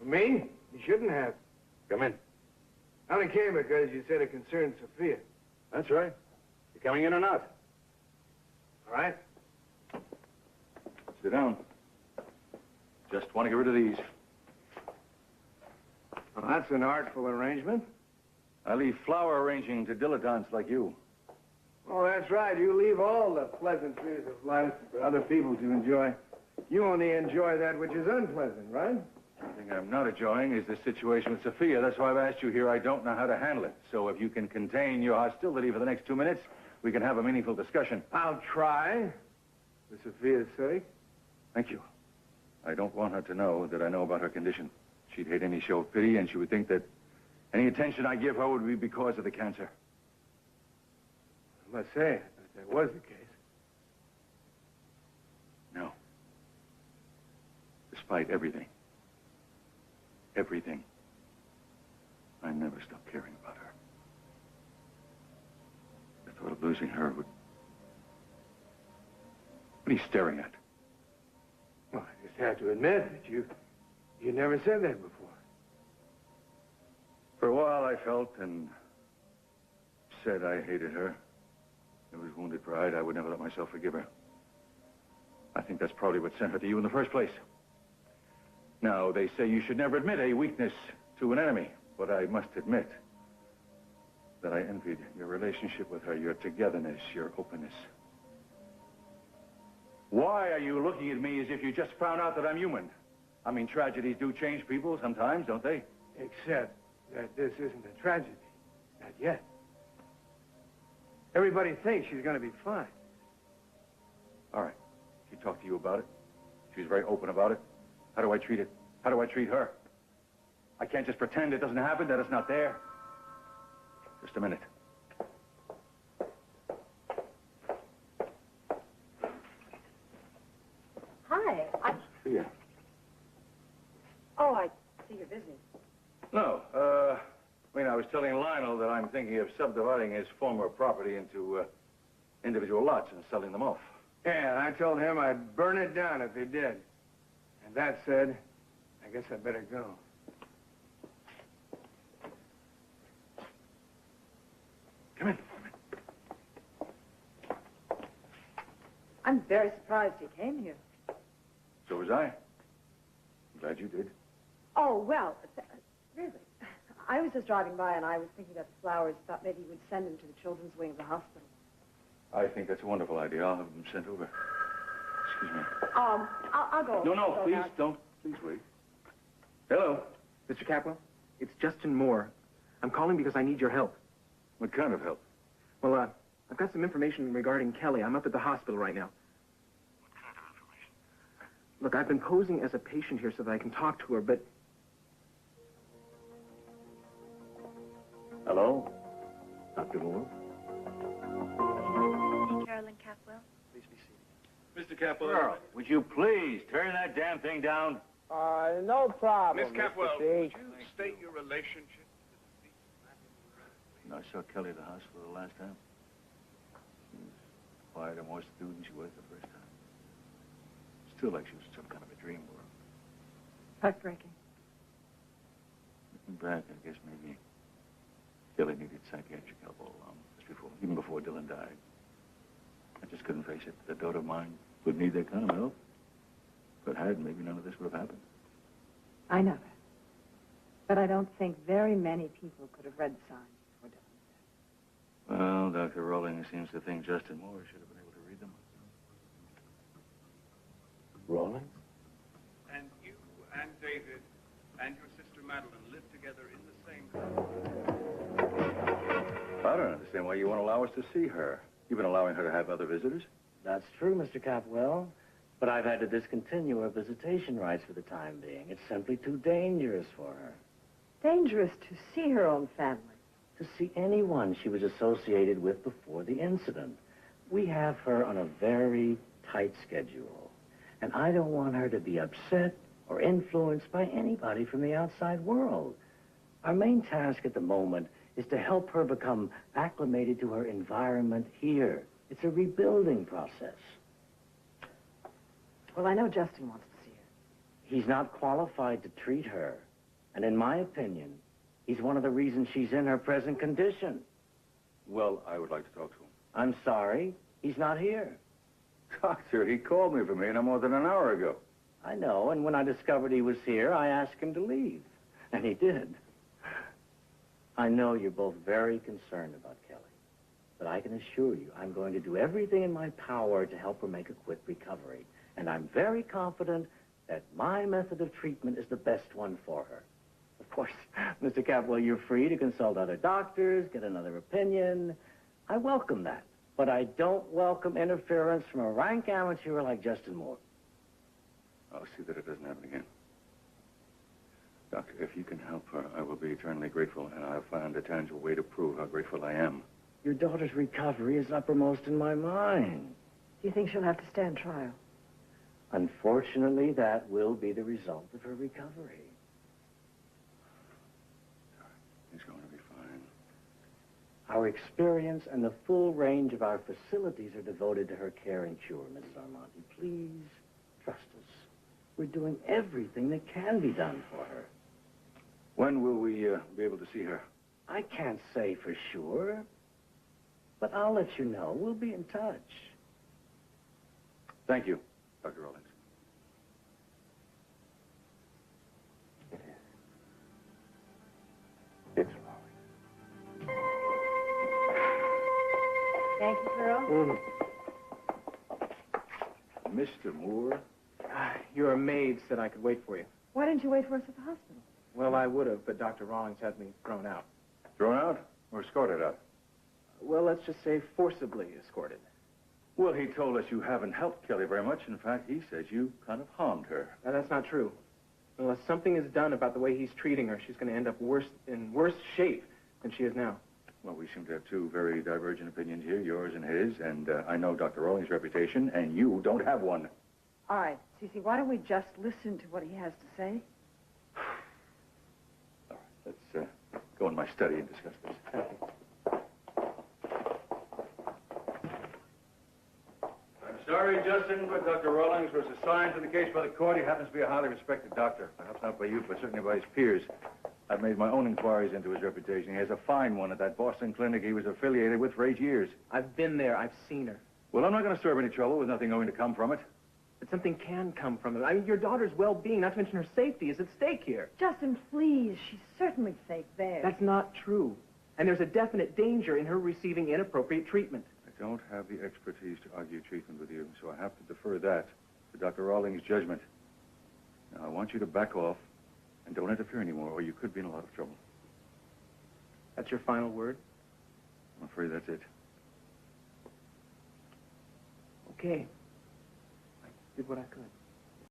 Me? You shouldn't have. Come in. I only came because you said it concerned Sophia. That's right. You coming in or not? All right. Sit down. Just want to get rid of these. Well, that's an artful arrangement. I leave flower arranging to dilettantes like you. Oh, that's right. You leave all the pleasantries of life for other people to enjoy. You only enjoy that which is unpleasant, right? The thing I'm not enjoying is this situation with Sophia. That's why I've asked you here. I don't know how to handle it. So if you can contain your hostility for the next 2 minutes, we can have a meaningful discussion. I'll try, for Sophia's sake. Thank you. I don't want her to know that I know about her condition. She'd hate any show of pity, and she would think that any attention I give her would be because of the cancer. I must say, if that was the case. No. Despite everything, I never stopped caring about her. The thought of losing her would... What are you staring at? Well, I just have to admit that you never said that before. For a while, I felt and said I hated her. It was wounded pride. I would never let myself forgive her. I think that's probably what sent her to you in the first place. Now, they say you should never admit a weakness to an enemy, but I must admit that I envied your relationship with her, your togetherness, your openness. Why are you looking at me as if you just found out that I'm human? I mean, tragedies do change people sometimes, don't they? Except that this isn't a tragedy. Not yet. Everybody thinks she's going to be fine. All right. She talked to you about it. She was very open about it. How do I treat it? How do I treat her? I can't just pretend it doesn't happen, that it's not there. Just a minute. Hi. Sophia. Oh, I see you're busy. No, I was telling Lionel that I'm thinking of subdividing his former property into individual lots and selling them off. Yeah, and I told him I'd burn it down if he did. And that said, I guess I better go. Come in. I'm very surprised you came here. So was I. I'm glad you did. Oh, well, really. I was just driving by and I was thinking about the flowers. Thought maybe you would send them to the children's wing of the hospital. I think that's a wonderful idea. I'll have them sent over. Excuse me. I'll go. No, please don't. Please wait. Hello. Mr. Capwell, it's Justin Moore. I'm calling because I need your help. What kind of help? Well, I've got some information regarding Kelly. I'm up at the hospital right now. What kind of information? Look, I've been posing as a patient here so that I can talk to her, but... Hello? Dr. Moore? Carolyn Capwell. Please be seated. Mr. Capwell. Girl, would you please turn that damn thing down? No problem. Miss Capwell, would you state your relationship? I saw Kelly at the hospital the last time. She was quieter, more subdued than she was the first time. Still like she was in some kind of a dream world. Heartbreaking. Looking back, I guess maybe Kelly needed psychiatric help all along, even before Dylan died. I just couldn't face it. The daughter of mine would need that kind of help. If it had, maybe none of this would have happened. I know that. But I don't think very many people could have read the signs before Dylan. Well, Dr. Rowling seems to think Justin Moore should have been able to read them. Rolling? And you and David and your sister Madeline live together in the same house. I don't understand why you won't allow us to see her. You've been allowing her to have other visitors? That's true, Mr. Capwell. But I've had to discontinue her visitation rights for the time being. It's simply too dangerous for her. Dangerous to see her own family. To see anyone she was associated with before the incident. We have her on a very tight schedule. And I don't want her to be upset or influenced by anybody from the outside world. Our main task at the moment is to help her become acclimated to her environment here. It's a rebuilding process. Well, I know Justin wants to see her. He's not qualified to treat her. And in my opinion, he's one of the reasons she's in her present condition. Well, I would like to talk to him. I'm sorry, he's not here. Doctor, he called me for me no more than an hour ago. I know, and when I discovered he was here, I asked him to leave. And he did. I know you're both very concerned about Kelly, but I can assure you I'm going to do everything in my power to help her make a quick recovery. And I'm very confident that my method of treatment is the best one for her. Of course, Mr. Capwell, you're free to consult other doctors, get another opinion. I welcome that. But I don't welcome interference from a rank amateur like Justin Moore. I'll see that it doesn't happen again. Doctor, if you can help her, I will be eternally grateful, and I'll find a tangible way to prove how grateful I am. Your daughter's recovery is uppermost in my mind. Do you think she'll have to stand trial? Unfortunately, that will be the result of her recovery. He's going to be fine. Our experience and the full range of our facilities are devoted to her care and cure, Mrs. Armonti. Please trust us. We're doing everything that can be done for her. When will we be able to see her? I can't say for sure, but I'll let you know. We'll be in touch. Thank you, Dr. Rawlings. It's Rawlings. Thank you, Pearl. Mr. Moore? Your maid said I could wait for you. Why didn't you wait for us at the hospital? Well, I would have, but Dr. Rawlings had me thrown out. Thrown out or escorted out? Well, let's just say forcibly escorted. Well, he told us you haven't helped Kelly very much. In fact, he says you kind of harmed her. Now, that's not true. Unless something is done about the way he's treating her, she's going to end up in worse shape than she is now. Well, we seem to have two very divergent opinions here, yours and his, and I know Dr. Rawlings' reputation, and you don't have one. All right, Cece, why don't we just listen to what he has to say? All right, let's go in my study and discuss this. I'm sorry, Justin, but Dr. Rawlings was assigned to the case by the court. He happens to be a highly respected doctor. Perhaps not by you, but certainly by his peers. I've made my own inquiries into his reputation. He has a fine one at that Boston clinic he was affiliated with for 8 years. I've been there. I've seen her. Well, I'm not going to stir up any trouble with nothing going to come from it. But something can come from it. I mean, your daughter's well-being, not to mention her safety, is at stake here. Justin, please. She's certainly safe there. That's not true. And there's a definite danger in her receiving inappropriate treatment. I don't have the expertise to argue treatment with you, so I have to defer that to Dr. Rawlings' judgment. Now, I want you to back off and don't interfere anymore, or you could be in a lot of trouble. That's your final word? I'm afraid that's it. Okay. I did what I could.